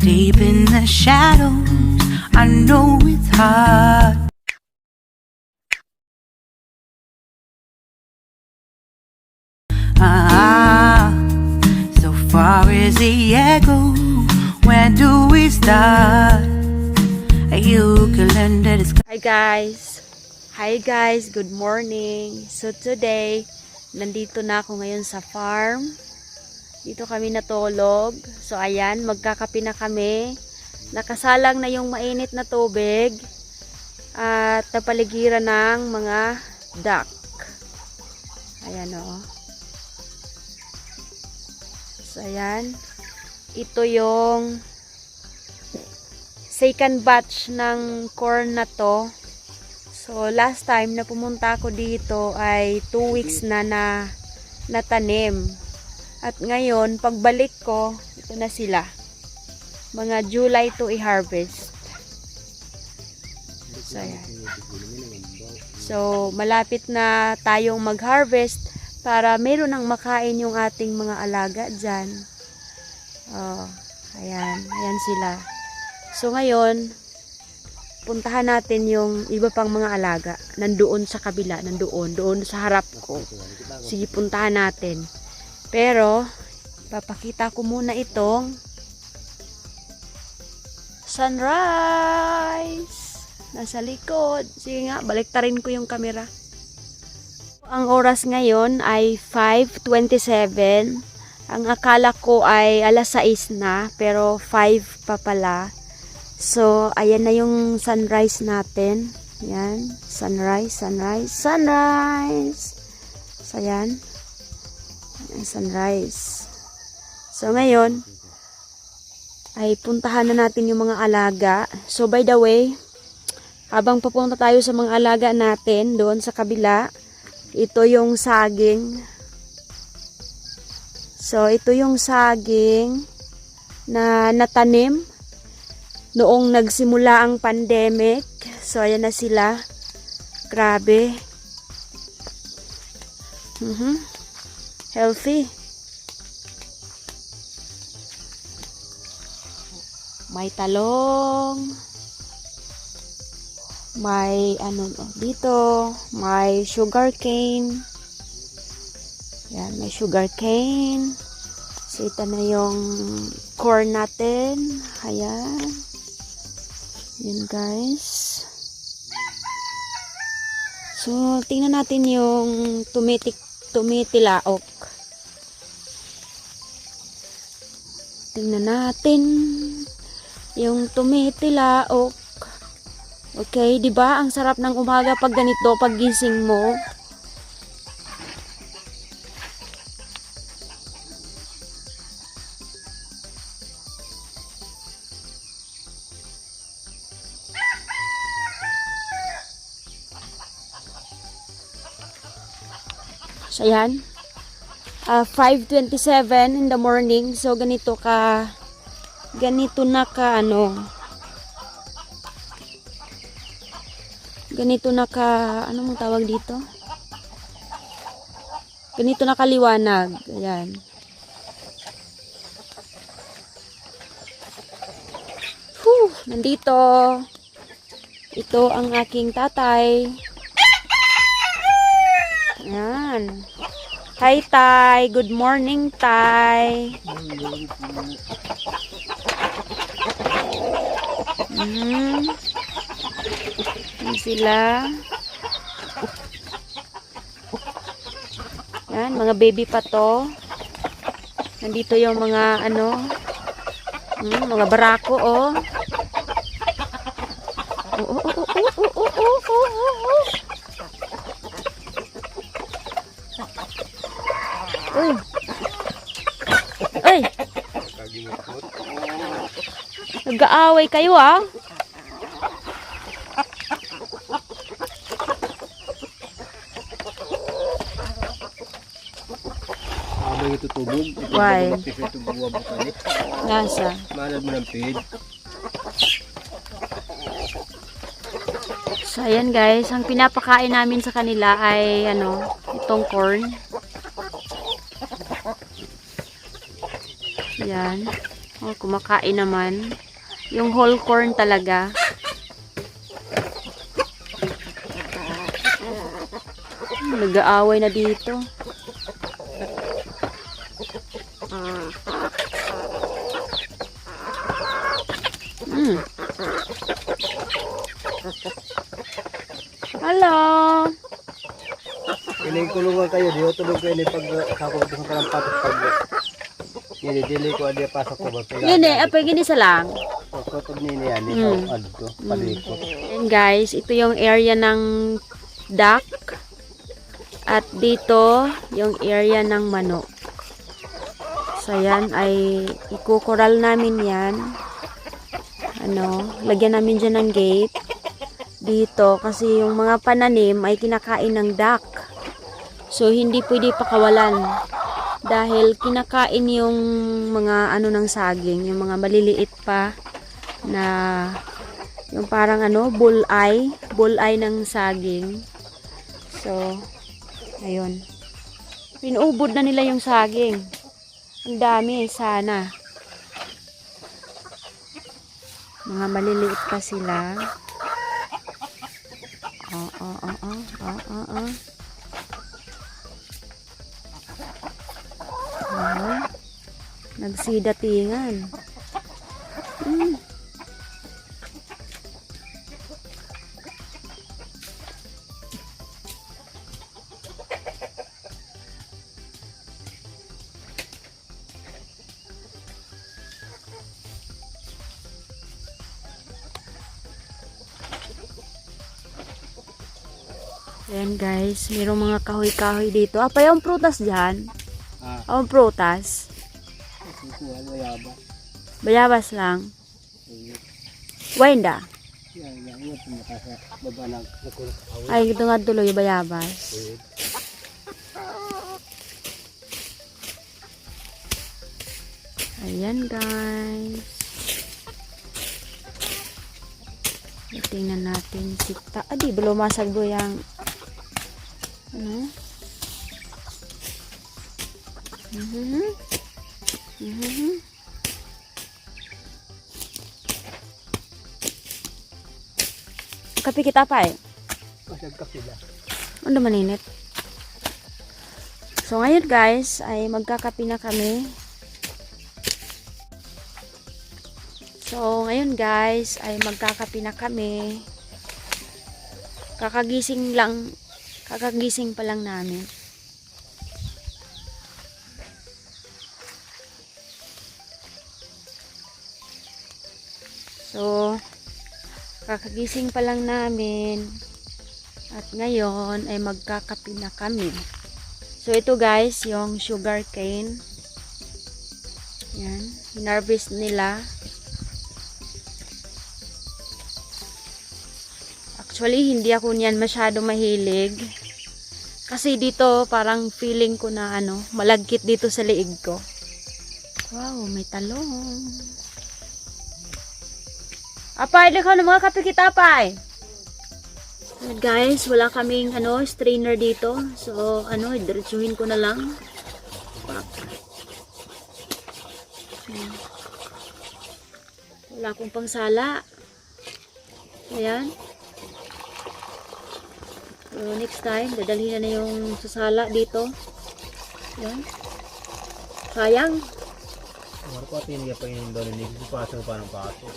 Deep in the shadows, I know it's hard. So far is the echo. When do we start? You can learn that it's... Hi guys, good morning. So today, nandito na ako ngayon sa farm. Dito kami natulog. So ayan, magkakape na kami. Nakasalang na yung mainit na tubig. At napaligiran ng mga duck. Ayan o. So ayan. Ito yung second batch ng corn na to. So last time na pumunta ako dito ay 2 weeks na natanim. At ngayon, pagbalik ko, ito na sila. Mga July to i-harvest. So, ayan. So, malapit na tayong mag-harvest para meron nang makain yung ating mga alaga dyan. Oh, ayan. Ayan sila. So, ngayon, puntahan natin yung iba pang mga alaga. Nandoon sa kabila. Doon sa harap ko. Sige, puntahan natin. Pero, papakita ko muna itong sunrise. Nasa likod. Sige nga, baliktarin ko yung camera. Ang oras ngayon ay 5:27. Ang akala ko ay alas 6 na, pero 5 pa pala. So, ayan na yung sunrise natin. Yan, sunrise. So, ayan. Sunrise. So ngayon ay puntahan na natin yung mga alaga. So by the way, habang papunta tayo sa mga alaga natin doon sa kabila, ito yung saging. So ito yung saging na natanim noong nagsimula ang pandemic. So ayan na sila. Grabe. Healthy. May talong. May dito, may sugar cane. Yan, may sugar cane. So ito na yung corn natin. Ayan. Yan guys. So tingnan natin yung tumitilaok. Tingnan natin yung tumitilaok. Okay, 'di ba? Ang sarap ng umaga pag ganito, pag gising mo. So, ayan. 5:27 in the morning. So, ganito na ka, ano mong tawag dito? Ganito na kaliwanag. Ayan. Nandito. Ito ang aking tatay. Ayan. Hi, Tay. Good morning, Tay. Yan sila. Yan, mga baby pa to. Nandito yung mga, mga barako, oh. Uy. Uy. Nag-aaway kayo ah. Ano ito tubog? Why? Nasa? Malad mo ng feed. So ayan guys, ang pinapakain namin sa kanila ay itong corn. Yan. Oh, kumakain naman. Yung whole corn talaga. Nag-aaway na dito. Hello. Kiling-kulungan kayo, di tulog kayo ni pag sakop sa karampatos pag dili ko adi pasok ko ba. Gini, apay gini sa lang. Pagkotod nini yan, ito adto, palikot. And guys, ito yung area ng duck. At dito, yung area ng manok. So, yan ay ikukoral namin yan. Lagyan namin dyan ng gate. Dito, kasi yung mga pananim ay kinakain ng duck. So, hindi pwede pakawalan. Dahil kinakain yung mga ng saging. Yung mga maliliit pa na yung parang bulleye. Bulleye ng saging. So, ayun. Pinuubod na nila yung saging. Ang dami, sana. Mga maliliit pa sila. Nagsidatingan. Ayan guys, mayroong mga kahoy-kahoy dito. Apa yung prutas dyan? Ang prutas? Bayabas lang. Wenda? Ay, ito nga tuloy, bayabas. Ayan guys. Tingnan natin si Adi, belum masag bo yang Kape kita apa ya? Ano maninit? So ngayon guys, ay magkakape na kami. So ngayon guys, ay magkakape na kami. Kakagising pa lang namin. So kakagising pa lang namin. At ngayon ay magkakape na kami. So ito guys, yung sugar cane. Yan, hinarvest nila. Actually, hindi ako niyan masyado mahilig. Kasi dito, parang feeling ko na malagkit dito sa liig ko. Wow, may talong. Apay, ikaw na mga kape kita, apay. And guys, wala kaming strainer dito. So, diretsuhin ko na lang. Wala akong pangsala. Ayan. So, next time, dadalhin na yung susala dito. Ayan. Sayang. Marco, tingin pa yung doon ni pasok pa ng pato.